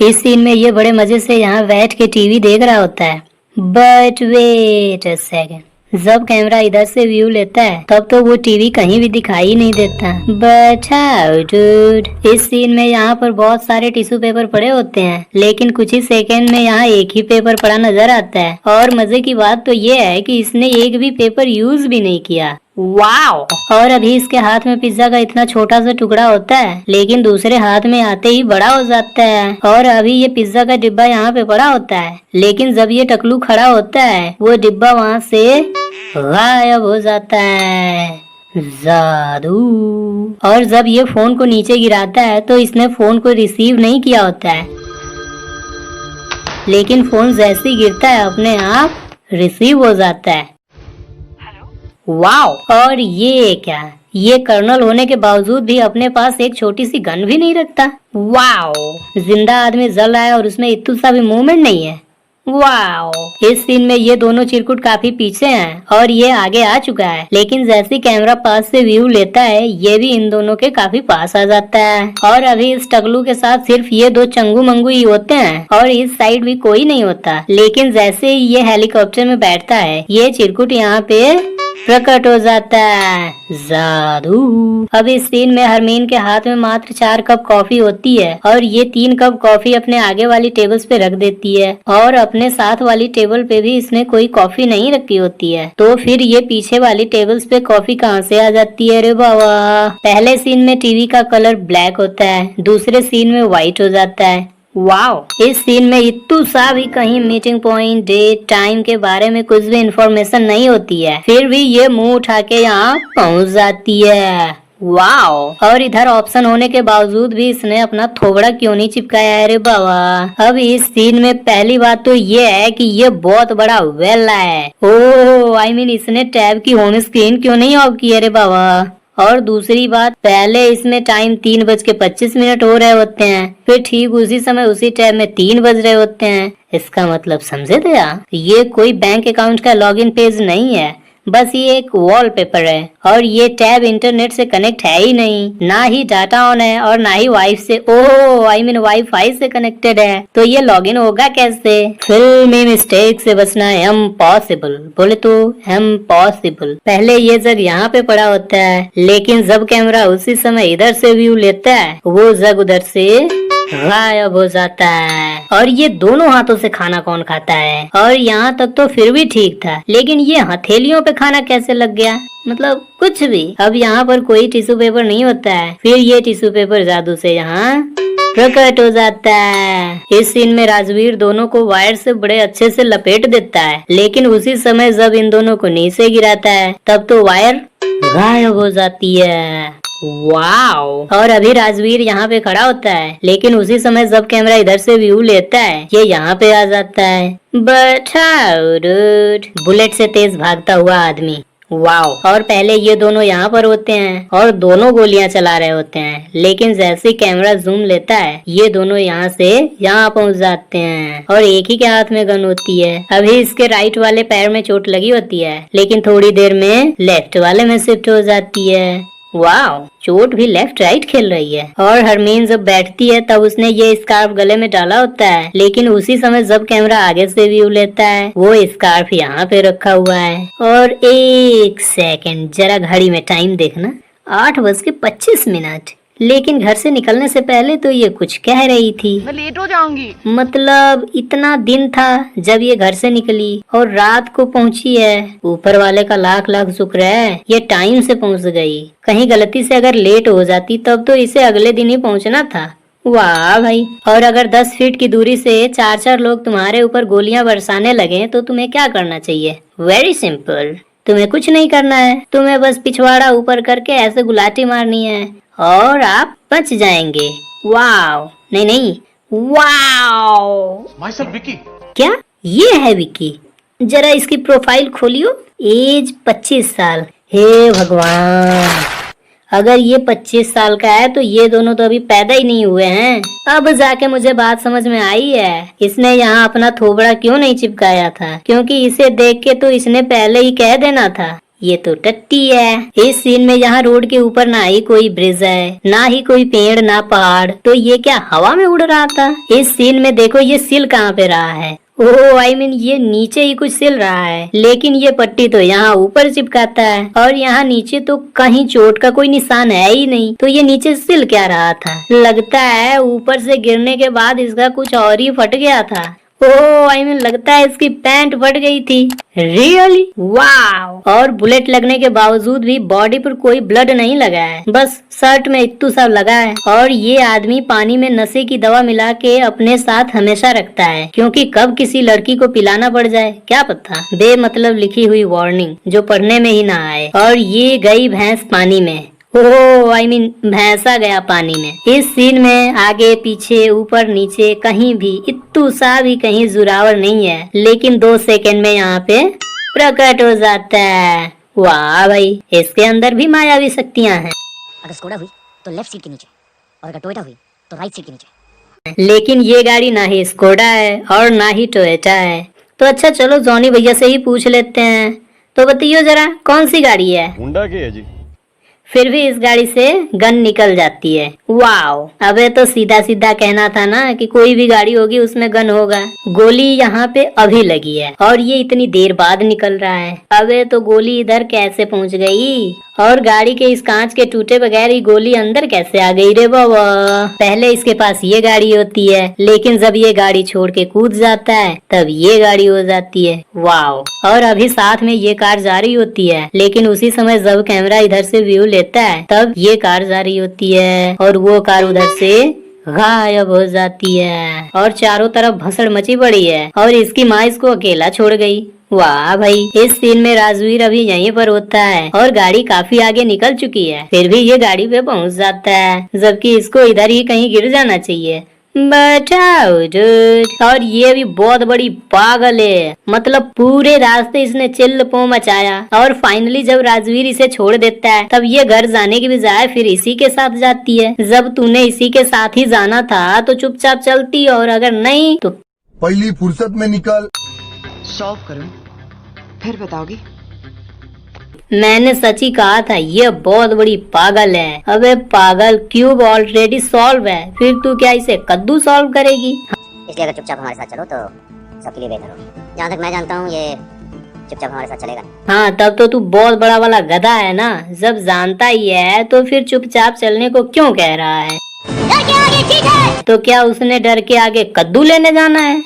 इस सीन में ये बड़े मजे से यहाँ बैठ के टीवी देख रहा होता है। बट वेट अ सेकंड, जब कैमरा इधर से व्यू लेता है तब तो वो टीवी कहीं भी दिखाई नहीं देता। बट हाउ डूड, इस सीन में यहाँ पर बहुत सारे टिश्यू पेपर पड़े होते हैं, लेकिन कुछ ही सेकंड में यहाँ एक ही पेपर पड़ा नजर आता है। और मजे की बात तो ये है कि इसने एक भी पेपर यूज भी नहीं किया। वाओ! और अभी इसके हाथ में पिज्जा का इतना छोटा सा टुकड़ा होता है, लेकिन दूसरे हाथ में आते ही बड़ा हो जाता है। और अभी ये पिज्जा का डिब्बा यहाँ पे पड़ा होता है, लेकिन जब ये टकलू खड़ा होता है वो डिब्बा वहाँ से गायब हो जाता है। जादू! और जब ये फोन को नीचे गिराता है तो इसने फोन को रिसीव नहीं किया होता है, लेकिन फोन जैसे ही गिरता है अपने आप रिसीव हो जाता है। वाओ! और ये क्या, ये कर्नल होने के बावजूद भी अपने पास एक छोटी सी गन भी नहीं रखता। वाओ! जिंदा आदमी जल रहा है और उसमें इतना सा भी मूवमेंट नहीं है। वाओ! इस सीन में ये दोनों चिरकुट काफी पीछे हैं और ये आगे आ चुका है, लेकिन जैसे कैमरा पास से व्यू लेता है ये भी इन दोनों के काफी पास आ जाता है। और अभी इस टकलू के साथ सिर्फ ये दो चंगू मंगू ही होते हैं और इस साइड भी कोई नहीं होता, लेकिन जैसे ही ये हेलीकॉप्टर में बैठता है ये चिरकुट यहाँ पे प्रकट हो जाता है। जादू! अब इस सीन में हरमीन के हाथ में मात्र 4 कप कॉफी होती है और ये 3 कप कॉफी अपने आगे वाली टेबल्स पे रख देती है और अपने साथ वाली टेबल पे भी इसने कोई कॉफी नहीं रखी होती है। तो फिर ये पीछे वाली टेबल्स पे कॉफी कहाँ से आ जाती है रे बाबा? पहले सीन में टीवी का कलर ब्लैक होता है, दूसरे सीन में व्हाइट हो जाता है। वाओ! इस सीन में इतू सा भी कहीं मीटिंग पॉइंट, डेट, टाइम के बारे में कुछ भी इंफॉर्मेशन नहीं होती है, फिर भी ये मुंह उठा के यहाँ पहुँच जाती है। वाओ! और इधर ऑप्शन होने के बावजूद भी इसने अपना थोबड़ा क्यों नहीं चिपकाया है रे बाबा? अब इस सीन में पहली बात तो ये है कि ये बहुत बड़ा वेला है। ओह, आई मीन इसने टैब की होम स्क्रीन क्यों नहीं ऑफ की है रे बाबा? और दूसरी बात, पहले इसमें टाइम 3:25 हो रहे होते हैं, फिर ठीक उसी समय उसी टैब में 3 बज रहे होते हैं। इसका मतलब समझे थे आप? ये कोई बैंक अकाउंट का लॉगिन पेज नहीं है, बस ये एक वॉलपेपर है और ये टैब इंटरनेट से कनेक्ट है ही नहीं, ना ही डाटा ऑन है और ना ही वाईफाई से कनेक्टेड है, तो ये लॉगिन होगा कैसे? फिल्मी मिस्टेक से बचना इम्पॉसिबल, बोले तो इम्पॉसिबल। पहले ये जग यहाँ पे पड़ा होता है, लेकिन जब कैमरा उसी समय इधर से व्यू लेता है वो जग उधर से गायब हो जाता है। और ये दोनों हाथों से खाना कौन खाता है? और यहाँ तक तो फिर भी ठीक था, लेकिन ये हथेलियों पे खाना कैसे लग गया? मतलब कुछ भी। अब यहाँ पर कोई टिश्यू पेपर नहीं होता है, फिर ये टिश्यू पेपर जादू से यहाँ प्रकट हो जाता है। इस सीन में राजवीर दोनों को वायर से बड़े अच्छे से लपेट देता है, लेकिन उसी समय जब इन दोनों को नीचे गिराता है तब तो वायर गायब हो जाती है। वाओ! और अभी राजवीर यहाँ पे खड़ा होता है, लेकिन उसी समय जब कैमरा इधर से व्यू लेता है ये यहाँ पे आ जाता है। बट हाउ डूड, बुलेट से तेज भागता हुआ आदमी। वाओ! और पहले ये दोनों यहाँ पर होते हैं और दोनों गोलियां चला रहे होते हैं, लेकिन जैसे ही कैमरा जूम लेता है ये दोनों यहाँ से यहाँ पहुँच जाते हैं और एक ही के हाथ में गन होती है। अभी इसके राइट वाले पैर में चोट लगी होती है, लेकिन थोड़ी देर में लेफ्ट वाले में शिफ्ट हो जाती है। वाओ! चोट भी लेफ्ट राइट खेल रही है। और हरमीन जब बैठती है तब उसने ये स्कार्फ गले में डाला होता है, लेकिन उसी समय जब कैमरा आगे से व्यू लेता है वो स्कार्फ यहाँ पे रखा हुआ है। और 1 सेकंड, जरा घड़ी में टाइम देखना, 8:25। लेकिन घर से निकलने से पहले तो ये कुछ कह रही थी, मैं लेट हो जाऊंगी। मतलब इतना दिन था जब ये घर से निकली और रात को पहुंची है। ऊपर वाले का लाख लाख शुक्र है ये टाइम से पहुंच गई। कहीं गलती से अगर लेट हो जाती तब तो इसे अगले दिन ही पहुंचना था। वाह भाई! और अगर 10 फीट की दूरी से 4-4 लोग तुम्हारे ऊपर गोलियां बरसाने लगे तो तुम्हें क्या करना चाहिए? वेरी सिंपल, तुम्हें कुछ नहीं करना है, तुम्हें बस पिछवाड़ा ऊपर करके ऐसे गुलाटी मारनी है और आप बच जाएंगे। वाओ! नहीं, वाओ! My self Vicky. क्या ये है विकी? जरा इसकी प्रोफाइल खोलियो। एज 25 साल। हे भगवान, अगर ये 25 साल का है तो ये दोनों तो अभी पैदा ही नहीं हुए हैं। अब जाके मुझे बात समझ में आई है, इसने यहाँ अपना थोबड़ा क्यों नहीं चिपकाया था, क्योंकि इसे देख के तो इसने पहले ही कह देना था ये तो टट्टी है। इस सीन में यहाँ रोड के ऊपर ना ही कोई ब्रिज है, ना ही कोई पेड़, ना पहाड़, तो ये क्या हवा में उड़ रहा था। इस सीन में देखो ये सिल कहाँ पे रहा है। ओह आई मीन ये नीचे ही कुछ सिल रहा है, लेकिन ये पट्टी तो यहाँ ऊपर चिपकाता है और यहाँ नीचे तो कहीं चोट का कोई निशान है ही नहीं, तो ये नीचे सिल क्या रहा था। लगता है ऊपर से गिरने के बाद इसका कुछ और ही फट गया था। ओह आई मीन लगता है इसकी पैंट फट गई थी। रियली वाव। और बुलेट लगने के बावजूद भी बॉडी पर कोई ब्लड नहीं लगा है, बस शर्ट में इत्तू सब लगा है। और ये आदमी पानी में नशे की दवा मिला के अपने साथ हमेशा रखता है, क्योंकि कब किसी लड़की को पिलाना पड़ जाए क्या पता। बेमतलब लिखी हुई वार्निंग जो पढ़ने में ही ना आए। और ये गई भैंस पानी में। ओह आई मीन भैंसा गया पानी में। इस सीन में आगे पीछे ऊपर नीचे कहीं भी इत्तू सा भी कहीं जुरावर नहीं है, लेकिन 2 सेकंड में यहाँ पे प्रकट हो जाता है। वाह भाई, इसके अंदर भी मायावी शक्तियाँ हैं। अगर स्कोडा हुई तो लेफ्ट सीट के नीचे, और अगर टोयोटा हुई तो राइट सीट के नीचे। लेकिन ये गाड़ी ना ही स्कोडा है और ना ही टोयोटा है। तो अच्छा चलो जॉनी भैया से ही पूछ लेते हैं। तो बताइए जरा कौन सी गाड़ी है। होंडा की है जी। फिर भी इस गाड़ी से गन निकल जाती है। वाओ, अबे तो सीधा सीधा कहना था ना कि कोई भी गाड़ी होगी उसमें गन होगा। गोली यहाँ पे अभी लगी है और ये इतनी देर बाद निकल रहा है। अबे तो गोली इधर कैसे पहुँच गई, और गाड़ी के इस कांच के टूटे बगैर ही गोली अंदर कैसे आ गई रे बाबा। पहले इसके पास ये गाड़ी होती है, लेकिन जब ये गाड़ी छोड़ के कूद जाता है तब ये गाड़ी हो जाती है। वाओ, और अभी साथ में ये कार जा रही होती है, लेकिन उसी समय जब कैमरा इधर से व्यू लेता है तब ये कार जा रही होती है और वो कार उधर से गायब हो जाती है और चारों तरफ भसड़ मची पड़ी है और इसकी माँ इसको अकेला छोड़ गई। वाह भाई, इस सीन में राजवीर अभी यहीं पर होता है और गाड़ी काफी आगे निकल चुकी है, फिर भी ये गाड़ी पे पहुंच जाता है, जबकि इसको इधर ही कहीं गिर जाना चाहिए। बचाओ डूड। और ये भी बहुत बड़ी पागल है, मतलब पूरे रास्ते इसने चिल्ल पो मचाया और फाइनली जब राजवीर इसे छोड़ देता है तब ये घर जाने की बजाय फिर इसी के साथ जाती है। जब तूने इसी के साथ ही जाना था तो चुपचाप चलती, और अगर नहीं तो पहली फुर्सत में निकल। सॉल्व करूं फिर बताओगी। मैंने सच ही कहा था, ये बहुत बड़ी पागल है। अबे पागल, क्यूब ऑलरेडी सॉल्व है, फिर तू क्या इसे कद्दू सॉल्व करेगी। इसलिए अगर चुपचाप हमारे साथ चलो तो सबके लिए बेहतर हो। जहाँ तक मैं जानता हूँ ये चुपचाप हमारे साथ चलेगा। हाँ तब तो तू बहुत बड़ा वाला गधा है ना, जब जानता ही है तो फिर चुपचाप चलने को क्यों कह रहा है। डर के आगे ठीक है। तो क्या उसने डर के आगे कद्दू लेने जाना है।